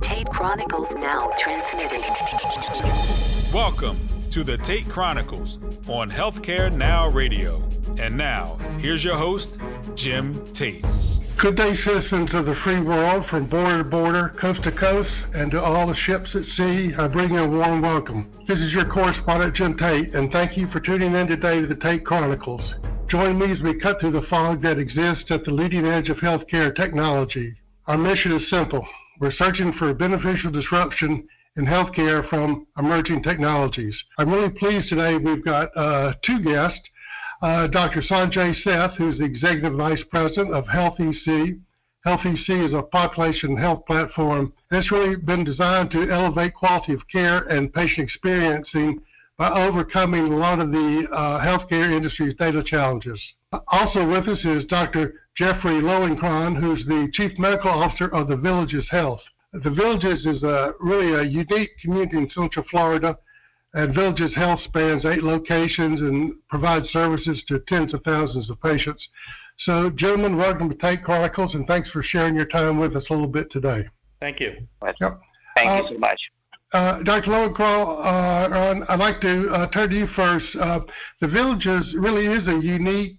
Tate Chronicles now transmitting. Welcome to the Tate Chronicles on HealthcareNow Radio. And now, here's your host, Jim Tate. Good day, citizens of the free world, from border to border, coast to coast, and to all the ships at sea. I bring you a warm welcome. This is your correspondent, Jim Tate, and thank you for tuning in today to the Tate Chronicles. Join me as we cut through the fog that exists at the leading edge of healthcare technology. Our mission is simple. We're searching for beneficial disruption in healthcare from emerging technologies. I'm really pleased today we've got two guests. Dr. Sanjay Seth, who's the Executive Vice President of HealthEC. HealthEC is a population health platform that's really been designed to elevate quality of care and patient experiencing by overcoming a lot of the healthcare industry's data challenges. Also with us is Dr. Jeffrey Lowenkron, who's the Chief Medical Officer of the Villages Health. The Villages is really a unique community in Central Florida, and Villages Health spans 8 locations and provides services to tens of thousands of patients. So, gentlemen, welcome to Tate Chronicles, and thanks for sharing your time with us a little bit today. Thank you. Yep. Thank you so much. Dr. Lowenkron, I'd like to turn to you first. The Villages really is a unique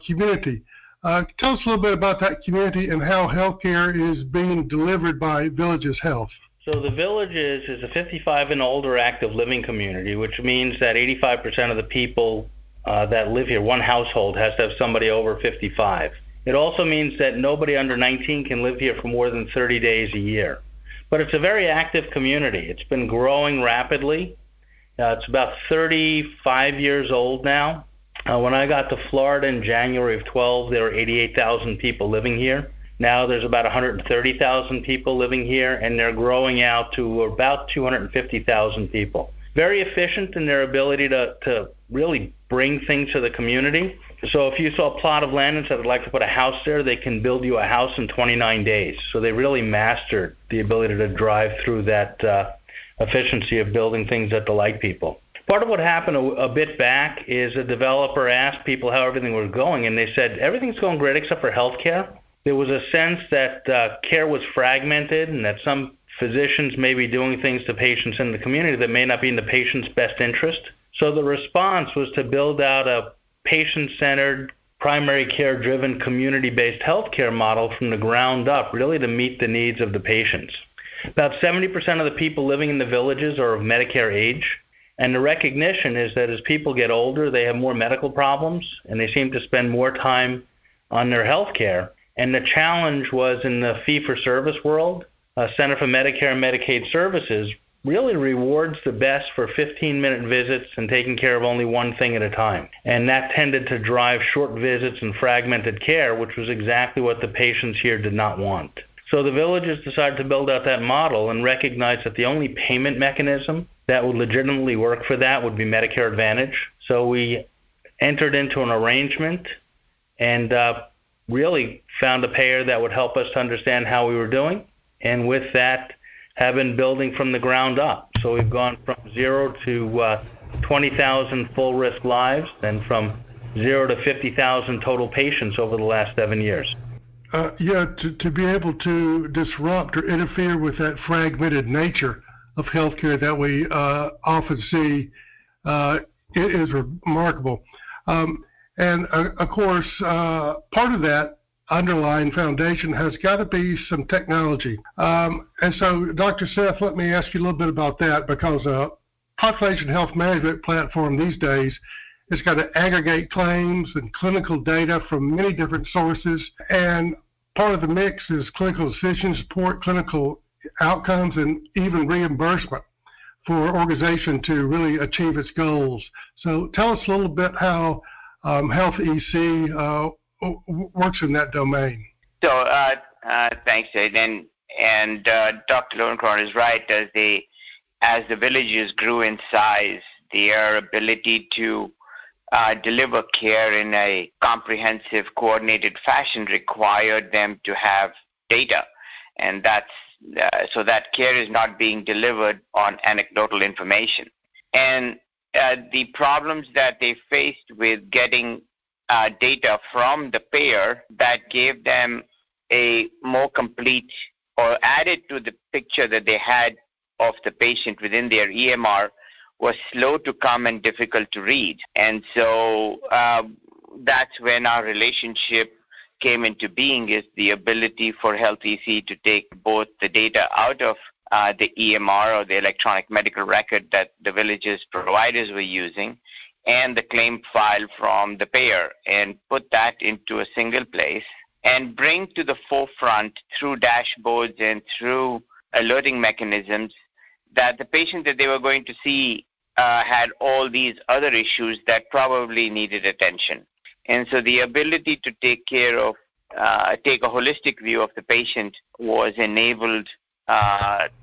community. Tell us a little bit about that community and how healthcare is being delivered by Villages Health. So the Villages is a 55 and older active living community, which means that 85% of the people that live here, one household, has to have somebody over 55. It also means that nobody under 19 can live here for more than 30 days a year. But it's a very active community. It's been growing rapidly. It's about 35 years old now. When I got to Florida in January of 12, there were 88,000 people living here. Now there's about 130,000 people living here, and they're growing out to about 250,000 people. Very efficient in their ability to really bring things to the community. So if you saw a plot of land and said, I'd like to put a house there, they can build you a house in 29 days. So they really mastered the ability to drive through that efficiency of building things that delight people. Part of what happened a bit back is a developer asked people how everything was going, and they said, everything's going great except for healthcare. There was a sense that care was fragmented and that some physicians may be doing things to patients in the community that may not be in the patient's best interest. So the response was to build out a patient-centered, primary care-driven, community-based healthcare model from the ground up, really to meet the needs of the patients. About 70% of the people living in the Villages are of Medicare age, and the recognition is that as people get older, they have more medical problems, and they seem to spend more time on their health care. And the challenge was in the fee-for-service world, Center for Medicare and Medicaid Services really rewards the best for 15-minute visits and taking care of only one thing at a time. And that tended to drive short visits and fragmented care, which was exactly what the patients here did not want. So the Villages decided to build out that model and recognize that the only payment mechanism that would legitimately work for that would be Medicare Advantage. So we entered into an arrangement and really found a payer that would help us to understand how we were doing, and with that have been building from the ground up. So we've gone from 0 to 20,000 full risk lives, and from 0 to 50,000 total patients over the last 7 years. To be able to disrupt or interfere with that fragmented nature of healthcare that we often see is remarkable. And of course, part of that underlying foundation has got to be some technology. And so, Dr. Seth, let me ask you a little bit about that, because a population health management platform these days has got to aggregate claims and clinical data from many different sources. And part of the mix is clinical decision support, clinical outcomes, and even reimbursement for an organization to really achieve its goals. So tell us a little bit how HealthEC works in that domain. So thanks, Ted. And Dr. Lowenkron is right. As the Villages grew in size, their ability to deliver care in a comprehensive, coordinated fashion required them to have data. And so that care is not being delivered on anecdotal information. And the problems that they faced with getting data from the payer that gave them a more complete or added to the picture that they had of the patient within their EMR was slow to come and difficult to read. And so that's when our relationship came into being, is the ability for HealthEC to take both the data out of the EMR or the electronic medical record that the villages providers were using and the claim file from the payer and put that into a single place and bring to the forefront through dashboards and through alerting mechanisms that the patient that they were going to see had all these other issues that probably needed attention. And so the ability to take care of, take a holistic view of the patient was enabled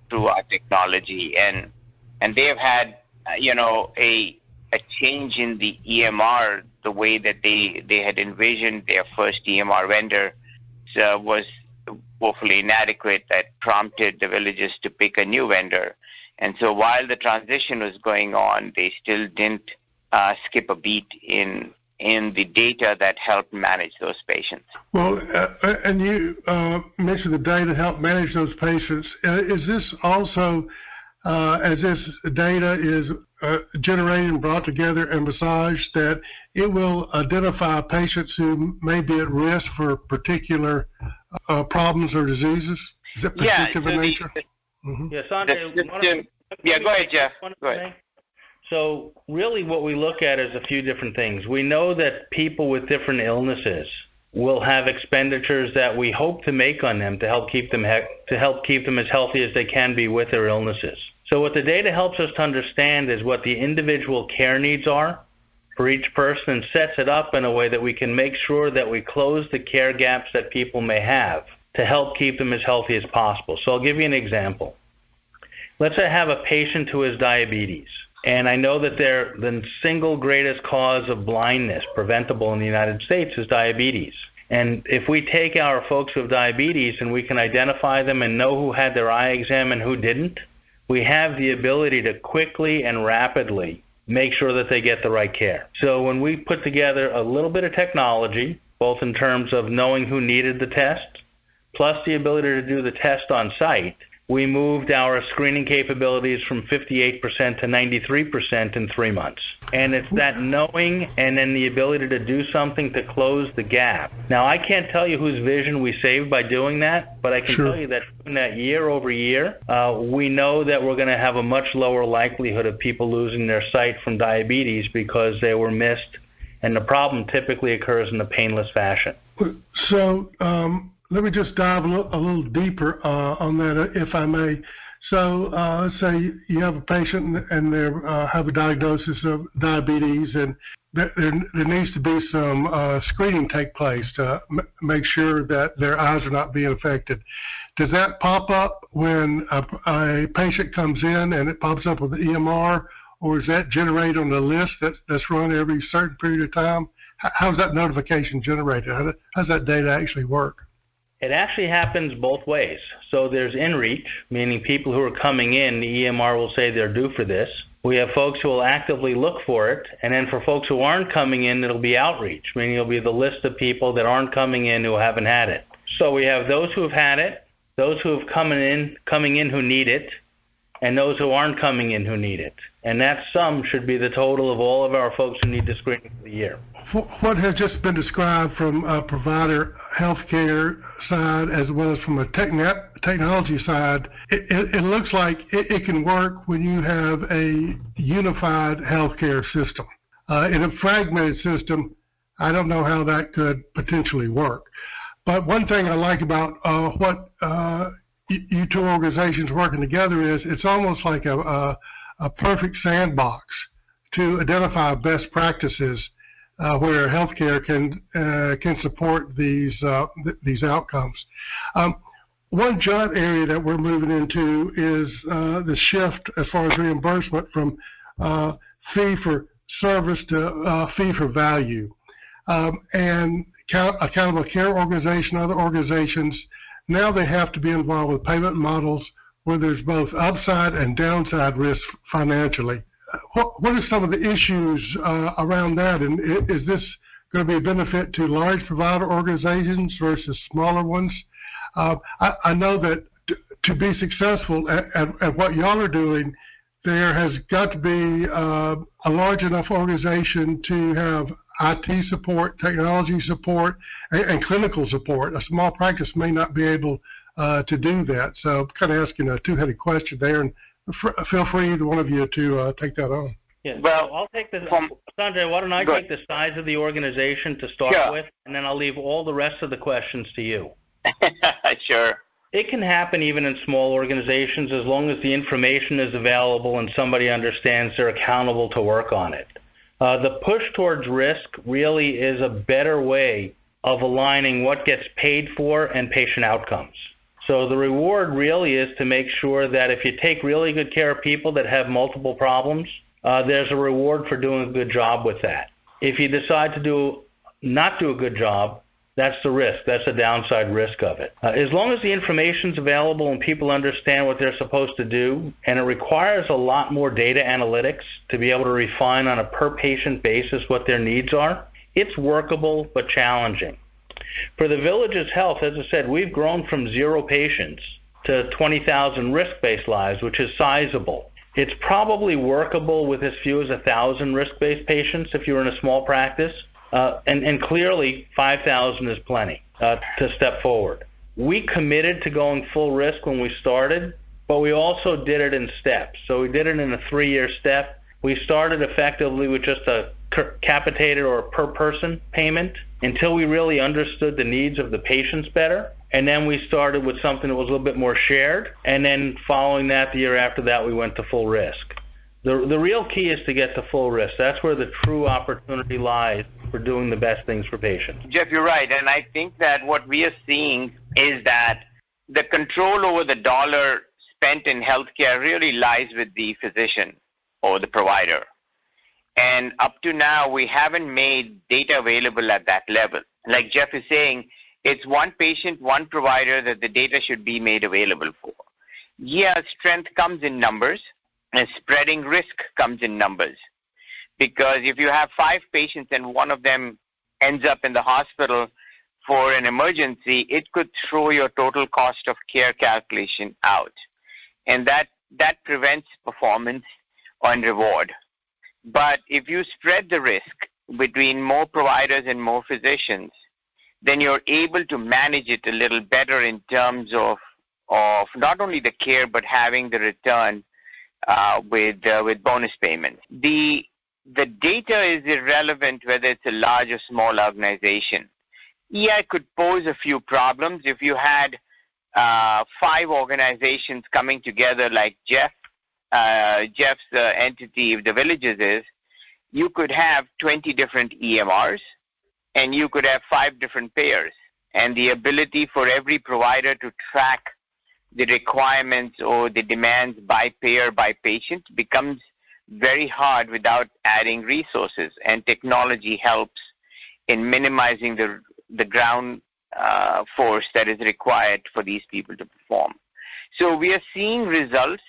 through our technology. And they have had, a change in the EMR, the way that they had envisioned their first EMR vendor was woefully inadequate. That prompted the villages to pick a new vendor. And so while the transition was going on, they still didn't skip a beat in the data that helped manage those patients. Well, and you mentioned the data help manage those patients. Is this also, as this data is generated and brought together and massaged, that it will identify patients who may be at risk for particular problems or diseases? Is it predictive in nature? Yeah, Sanjay, go ahead, Jeff. Go ahead. So really what we look at is a few different things. We know that people with different illnesses will have expenditures that we hope to make on them to help keep them as healthy as they can be with their illnesses. So what the data helps us to understand is what the individual care needs are for each person and sets it up in a way that we can make sure that we close the care gaps that people may have to help keep them as healthy as possible. So I'll give you an example. Let's say I have a patient who has diabetes, and I know that the single greatest cause of blindness preventable in the United States is diabetes. And if we take our folks with diabetes and we can identify them and know who had their eye exam and who didn't, we have the ability to quickly and rapidly make sure that they get the right care. So when we put together a little bit of technology, both in terms of knowing who needed the test, plus the ability to do the test on site, we moved our screening capabilities from 58% to 93% in 3 months. And it's that knowing and then the ability to do something to close the gap. Now, I can't tell you whose vision we saved by doing that, but I can tell you that doing that year over year, we know that we're going to have a much lower likelihood of people losing their sight from diabetes because they were missed, and the problem typically occurs in a painless fashion. So, let me just dive a little deeper on that, if I may. So let's say you have a patient and they have a diagnosis of diabetes, and there needs to be some screening take place to make sure that their eyes are not being affected. Does that pop up when a patient comes in and it pops up with the EMR, or is that generated on the list that's run every certain period of time? How's that notification generated? How does that data actually work? It actually happens both ways. So there's in-reach, meaning people who are coming in, the EMR will say they're due for this. We have folks who will actively look for it. And then for folks who aren't coming in, it'll be outreach, meaning it'll be the list of people that aren't coming in who haven't had it. So we have those who have had it, those who have coming in who need it, and those who aren't coming in who need it. And that sum should be the total of all of our folks who need the screening for the year. What has just been described from a provider healthcare side as well as from a technology side, it looks like it can work when you have a unified healthcare system. In a fragmented system, I don't know how that could potentially work. But one thing I like about what you two organizations working together is it's almost like a perfect sandbox to identify best practices where healthcare can support these outcomes. One giant area that we're moving into is the shift as far as reimbursement from fee for service to fee for value. And accountable care organization, other organizations, now they have to be involved with payment models where there's both upside and downside risk financially. What are some of the issues around that, and is this going to be a benefit to large provider organizations versus smaller ones? I know that to be successful at what y'all are doing, there has got to be a large enough organization to have IT support, technology support, and clinical support. A small practice may not be able to do that. So I'm kind of asking a two-headed question there, and feel free, either one of you, to take that on. Yeah, well, I'll take this. Sanjay, why don't I take the size of the organization to start with, and then I'll leave all the rest of the questions to you. Sure. It can happen even in small organizations as long as the information is available and somebody understands they're accountable to work on it. The push towards risk really is a better way of aligning what gets paid for and patient outcomes. So the reward really is to make sure that if you take really good care of people that have multiple problems, there's a reward for doing a good job with that. If you decide to not do a good job, that's the risk. That's the downside risk of it. As long as the information's available and people understand what they're supposed to do, and it requires a lot more data analytics to be able to refine on a per-patient basis what their needs are, it's workable but challenging. For the Village's Health, as I said, we've grown from 0 patients to 20,000 risk-based lives, which is sizable. It's probably workable with as few as 1,000 risk-based patients if you're in a small practice. And clearly, 5,000 is plenty to step forward. We committed to going full risk when we started, but we also did it in steps. So we did it in a 3-year step. We started effectively with just a capitated or per-person payment until we really understood the needs of the patients better. And then we started with something that was a little bit more shared. And then following that, the year after that, we went to full risk. The real key is to get to full risk. That's where the true opportunity lies for doing the best things for patients. Jeff, you're right. And I think that what we are seeing is that the control over the dollar spent in healthcare really lies with the physician or the provider. And up to now, we haven't made data available at that level. Like Jeff is saying, it's one patient, one provider that the data should be made available for. Yeah, strength comes in numbers. And spreading risk comes in numbers. Because if you have 5 patients and one of them ends up in the hospital for an emergency, it could throw your total cost of care calculation out. And that prevents performance on reward. But if you spread the risk between more providers and more physicians, then you're able to manage it a little better in terms of not only the care but having the return with bonus payments. The data is irrelevant whether it's a large or small organization. Yeah, it could pose a few problems. If you had 5 organizations coming together like Jeff's entity, the Villages is, you could have 20 different EMRs and you could have 5 different payers. And the ability for every provider to track the requirements or the demands by payer, by patient becomes very hard without adding resources. And technology helps in minimizing the ground force that is required for these people to perform. So we are seeing results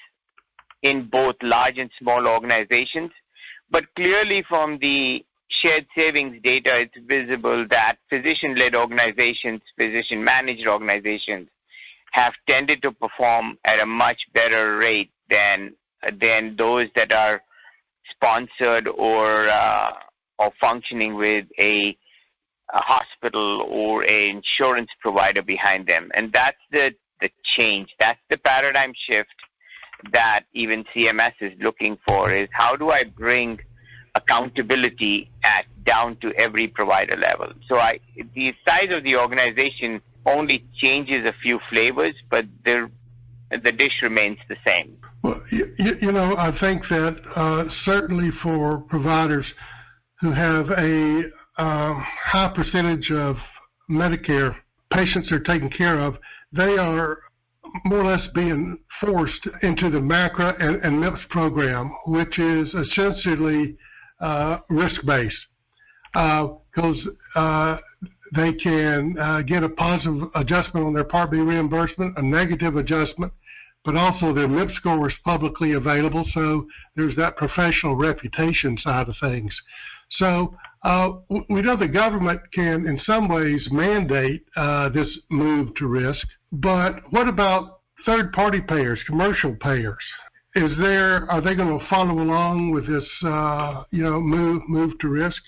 in both large and small organizations, but clearly from the shared savings data, it's visible that physician-led organizations, physician-managed organizations have tended to perform at a much better rate than those that are sponsored or functioning with a hospital or an insurance provider behind them. And that's the change. That's the paradigm shift that even CMS is looking for, is how do I bring accountability down to every provider level. So the size of the organization only changes a few flavors, but the dish remains the same. Well, I think that certainly for providers who have a high percentage of Medicare patients they're taken care of, they are more or less being forced into the MACRA and MIPS program, which is essentially risk-based, because they can get a positive adjustment on their Part B reimbursement, a negative adjustment, but also their MIPS score is publicly available, so there's that professional reputation side of things. So we know the government can, in some ways, mandate this move to risk, but what about third-party payers, commercial payers, are they going to follow along with this, move to risk?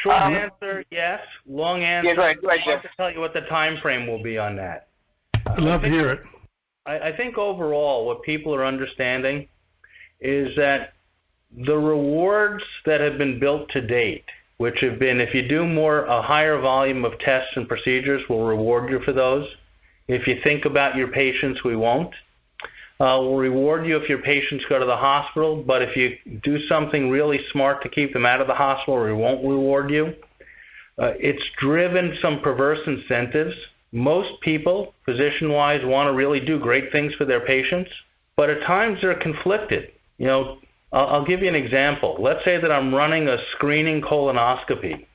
Short answer, yes. Long answer, yeah, go ahead, I have to tell you what the time frame will be on that. I'd love to hear it. I think overall what people are understanding is that the rewards that have been built to date, which have been if you do a higher volume of tests and procedures, we'll reward you for those. If you think about your patients, we won't. We'll reward you if your patients go to the hospital, but if you do something really smart to keep them out of the hospital, we won't reward you. It's driven some perverse incentives. Most people, physician-wise, want to really do great things for their patients, but at times they're conflicted. I'll give you an example. Let's say that I'm running a screening colonoscopy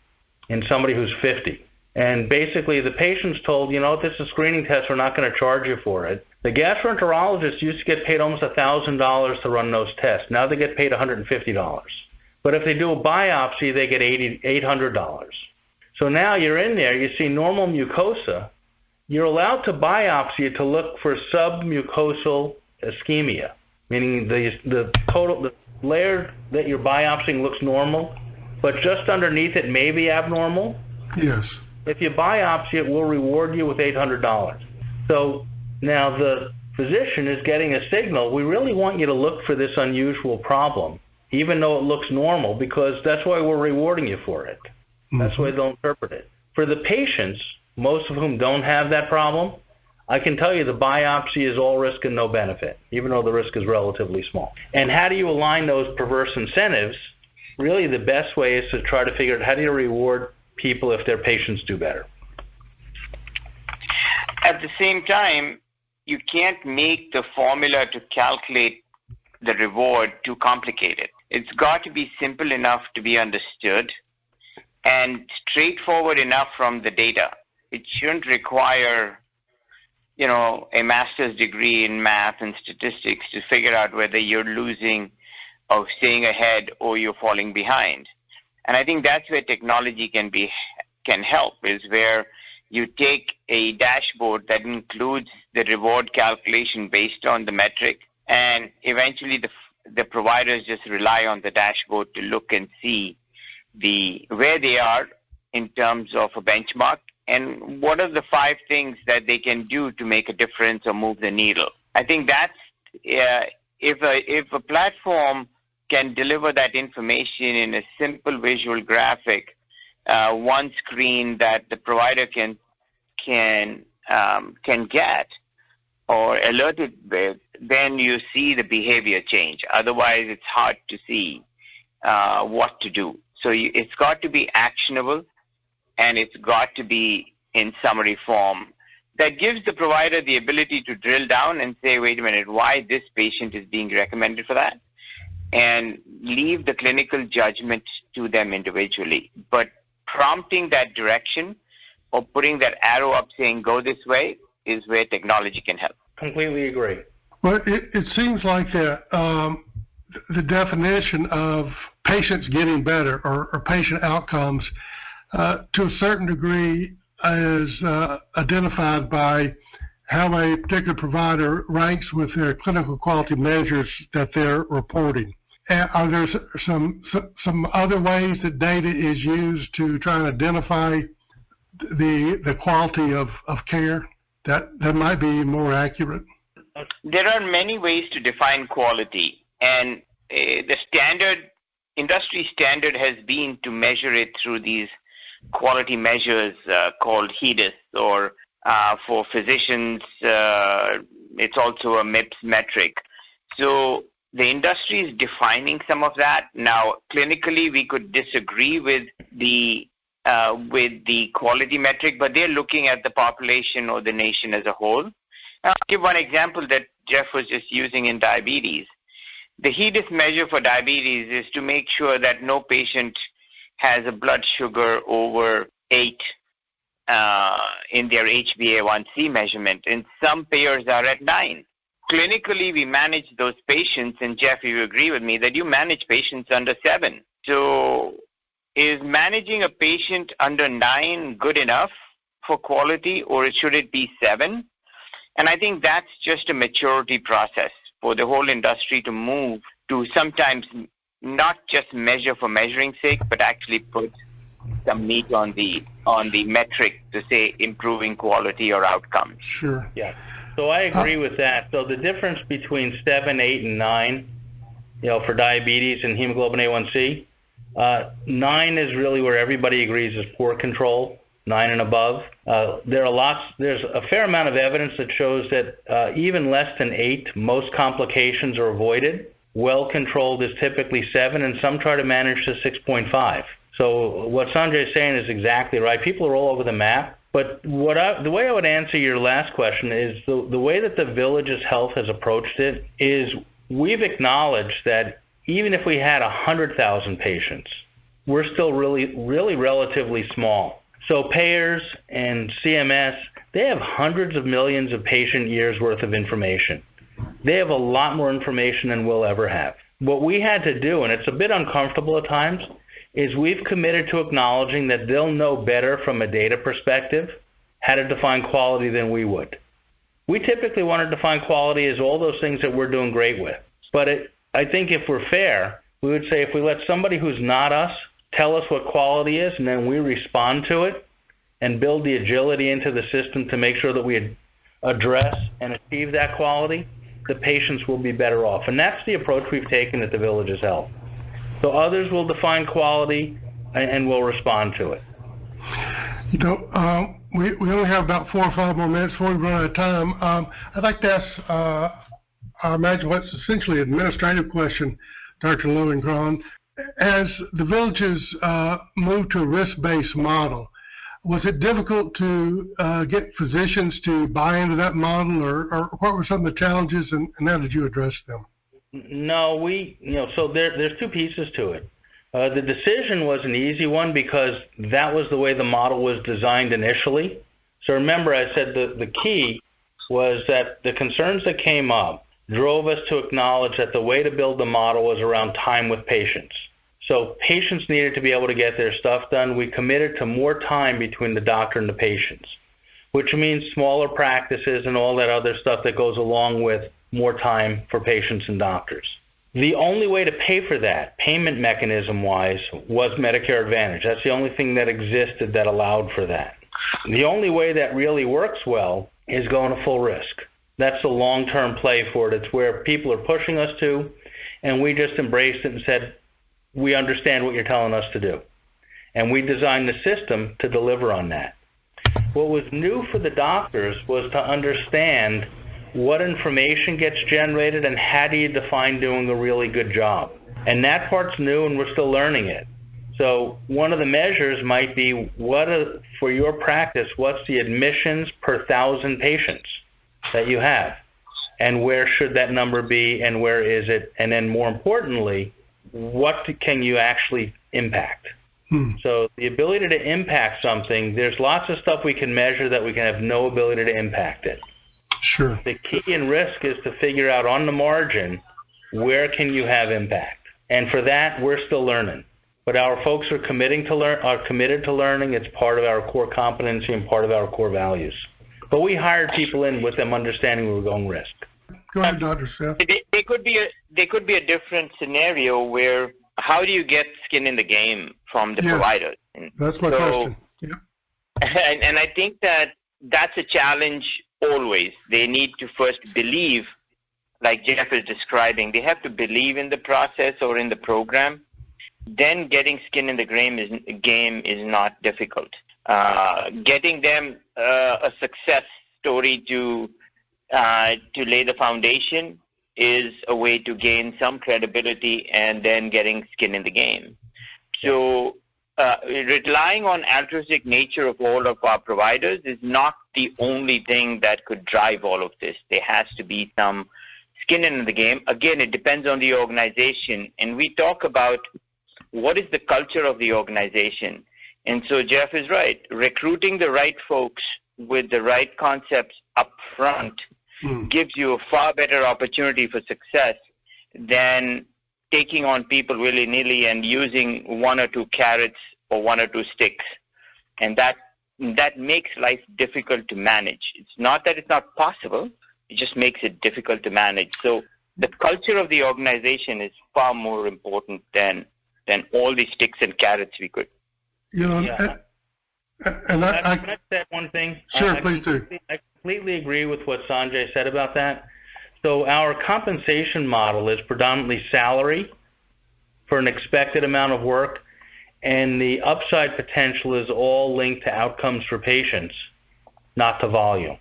in somebody who's 50. And basically the patient's told, this is a screening test, we're not going to charge you for it. The gastroenterologist used to get paid almost $1,000 to run those tests. Now they get paid $150. But if they do a biopsy, they get $800. So now you're in there, you see normal mucosa. You're allowed to biopsy it to look for submucosal ischemia, meaning the layer that you're biopsying looks normal, but just underneath it may be abnormal. Yes. If you biopsy it, we'll reward you with $800. So now the physician is getting a signal, we really want you to look for this unusual problem, even though it looks normal, because that's why we're rewarding you for it. Mm-hmm. That's why they'll interpret it. For the patients, most of whom don't have that problem, I can tell you the biopsy is all risk and no benefit, even though the risk is relatively small. And how do you align those perverse incentives? Really the best way is to try to figure out how do you reward people if their patients do better. At the same time, you can't make the formula to calculate the reward too complicated. It's got to be simple enough to be understood and straightforward enough from the data. It shouldn't require, a master's degree in math and statistics to figure out whether you're losing or staying ahead or you're falling behind. And I think that's where technology can help, is where you take a dashboard that includes the reward calculation based on the metric, and eventually the providers just rely on the dashboard to look and see where they are in terms of a benchmark and what are the 5 things that they can do to make a difference or move the needle. I think that's if a platform can deliver that information in a simple visual graphic, one screen that the provider can get or alerted with, then you see the behavior change. Otherwise, it's hard to see what to do. So it's got to be actionable, and it's got to be in summary form that gives the provider the ability to drill down and say, wait a minute, why this patient is being recommended for that, and leave the clinical judgment to them individually. But prompting that direction or putting that arrow up saying go this way is where technology can help. Completely agree. Well, it seems like the definition of patients getting better or patient outcomes to a certain degree is identified by how a particular provider ranks with their clinical quality measures that they're reporting. Are there some other ways that data is used to try and identify the quality of care that might be more accurate? There are many ways to define quality, and the industry standard has been to measure it through these quality measures called HEDIS, or for physicians, it's also a MIPS metric. So the industry is defining some of that. Now, clinically, we could disagree with the quality metric, but they're looking at the population or the nation as a whole. I'll give one example that Jeff was just using in diabetes. The HEDIS measure for diabetes is to make sure that no patient has a blood sugar over 8 in their HbA1c measurement, and some payers are at 9. Clinically, we manage those patients, and Jeff, you agree with me that you manage patients under 7. So is managing a patient under 9 good enough for quality, or should it be 7? And I think that's just a maturity process for the whole industry to move to sometimes not just measure for measuring's sake, but actually put some meat on the metric to say improving quality or outcomes. Sure. Yeah. So I agree with that. So the difference between 7, 8, and 9, for diabetes and hemoglobin A1C, 9 is really where everybody agrees is poor control, 9 and above. There's a fair amount of evidence that shows that even less than 8, most complications are avoided. Well controlled is typically 7, and some try to manage to 6.5. So what Sanjay is saying is exactly right. People are all over the map. But the way I would answer your last question is the way that the Villages Health has approached it is we've acknowledged that even if we had 100,000 patients, we're still really, really relatively small. So payers and CMS, they have hundreds of millions of patient years worth of information. They have a lot more information than we'll ever have. What we had to do, and it's a bit uncomfortable at times, is we've committed to acknowledging that they'll know better from a data perspective how to define quality than we would. We typically want to define quality as all those things that we're doing great with. But I think if we're fair, we would say if we let somebody who's not us tell us what quality is and then we respond to it and build the agility into the system to make sure that we address and achieve that quality, the patients will be better off. And that's the approach we've taken at the Villages Health. So others will define quality and will respond to it. We only have about 4 or 5 more minutes before we run out of time. I'd like to ask, I imagine what's essentially an administrative question, Dr. Lowenkron. As the Villages moved to a risk-based model, was it difficult to get physicians to buy into that model, or what were some of the challenges, and how did you address them? No, so there's 2 pieces to it. The decision was an easy one because that was the way the model was designed initially. So remember, I said the key was that the concerns that came up drove us to acknowledge that the way to build the model was around time with patients. So patients needed to be able to get their stuff done. We committed to more time between the doctor and the patients, which means smaller practices and all that other stuff that goes along with more time for patients and doctors. The only way to pay for that, payment mechanism-wise, was Medicare Advantage. That's the only thing that existed that allowed for that. The only way that really works well is going to full risk. That's the long-term play for it. It's where people are pushing us to, and we just embraced it and said, we understand what you're telling us to do. And we designed the system to deliver on that. What was new for the doctors was to understand what information gets generated and how do you define doing a really good job. And that part's new, and we're still learning it. So one of the measures might be, for your practice, what's the admissions per 1,000 patients that you have? And where should that number be, and where is it? And then more importantly, what can you actually impact? So the ability to impact something, there's lots of stuff we can measure that we can have no ability to impact it. Sure. The key in risk is to figure out on the margin, where can you have impact? And for that, we're still learning. But our folks are committed to learning. It's part of our core competency and part of our core values. But we hired people in with them understanding we were going risk. Go ahead, Dr. Seth. There could be a different scenario where how do you get skin in the game from the providers? That's my question. Yeah. And I think that's a challenge always. They need to first believe, like Jeff is describing, they have to believe in the process or in the program. Then getting skin in the game is not difficult. Getting them a success story to lay the foundation is a way to gain some credibility and then getting skin in the game. So relying on altruistic nature of all of our providers is not the only thing that could drive all of this. There has to be some skin in the game. Again, it depends on the organization. And we talk about what is the culture of the organization. And so Jeff is right. Recruiting the right folks with the right concepts up front gives you a far better opportunity for success than taking on people willy-nilly and using 1 or 2 carrots or 1 or 2 sticks. And that that makes life difficult to manage. It's not that it's not possible, it just makes it difficult to manage. So the culture of the organization is far more important than all the sticks and carrots we could. You know, Yeah. and I Can I say one thing? Sure, please do. I completely agree with what Sanjay said about that. So our compensation model is predominantly salary for an expected amount of work, and the upside potential is all linked to outcomes for patients, not to volume.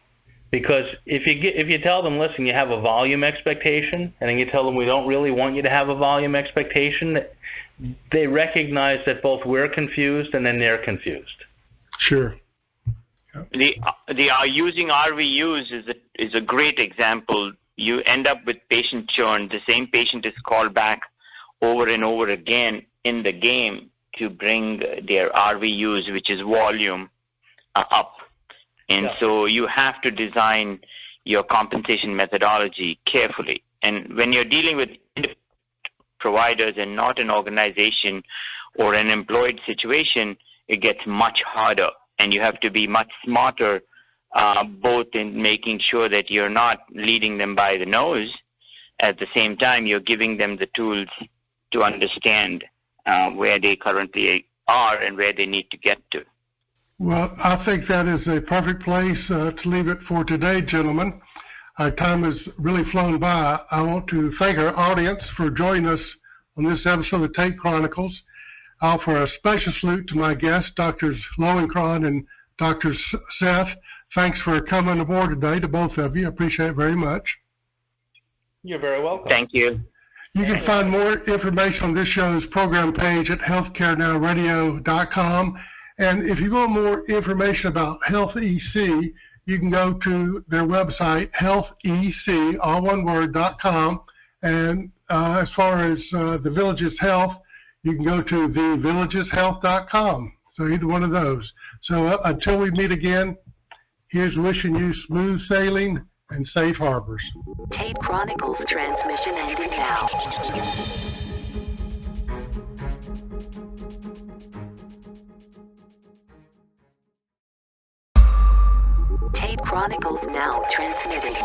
Because if you tell them, listen, you have a volume expectation, and then you tell them we don't really want you to have a volume expectation, they recognize that both we're confused and then they're confused. Sure. Using RVUs is a great example. You end up with patient churn. The same patient is called back over and over again in the game to bring their RVUs, which is volume, up. And so you have to design your compensation methodology carefully. And when you're dealing with providers and not an organization or an employed situation, it gets much harder. And you have to be much smarter, both in making sure that you're not leading them by the nose. At the same time, you're giving them the tools to understand where they currently are and where they need to get to. Well, I think that is a perfect place to leave it for today, gentlemen. Our time has really flown by. I want to thank our audience for joining us on this episode of Tate Chronicles. I offer a special salute to my guests, Drs. Lowenkron and Dr. Seth. Thanks for coming aboard today, to both of you. I appreciate it very much. You're very welcome. Thank you. You can find more information on this show's program page at HealthcareNowRadio.com. And if you want more information about HealthEC, you can go to their website, HealthEC, all one word, .com. And as far as the Village's Health, you can go to thevillageshealth.com. So either one of those. So until we meet again, here's wishing you smooth sailing and safe harbors. Tate Chronicles transmission ending now. Tate Chronicles now transmitting.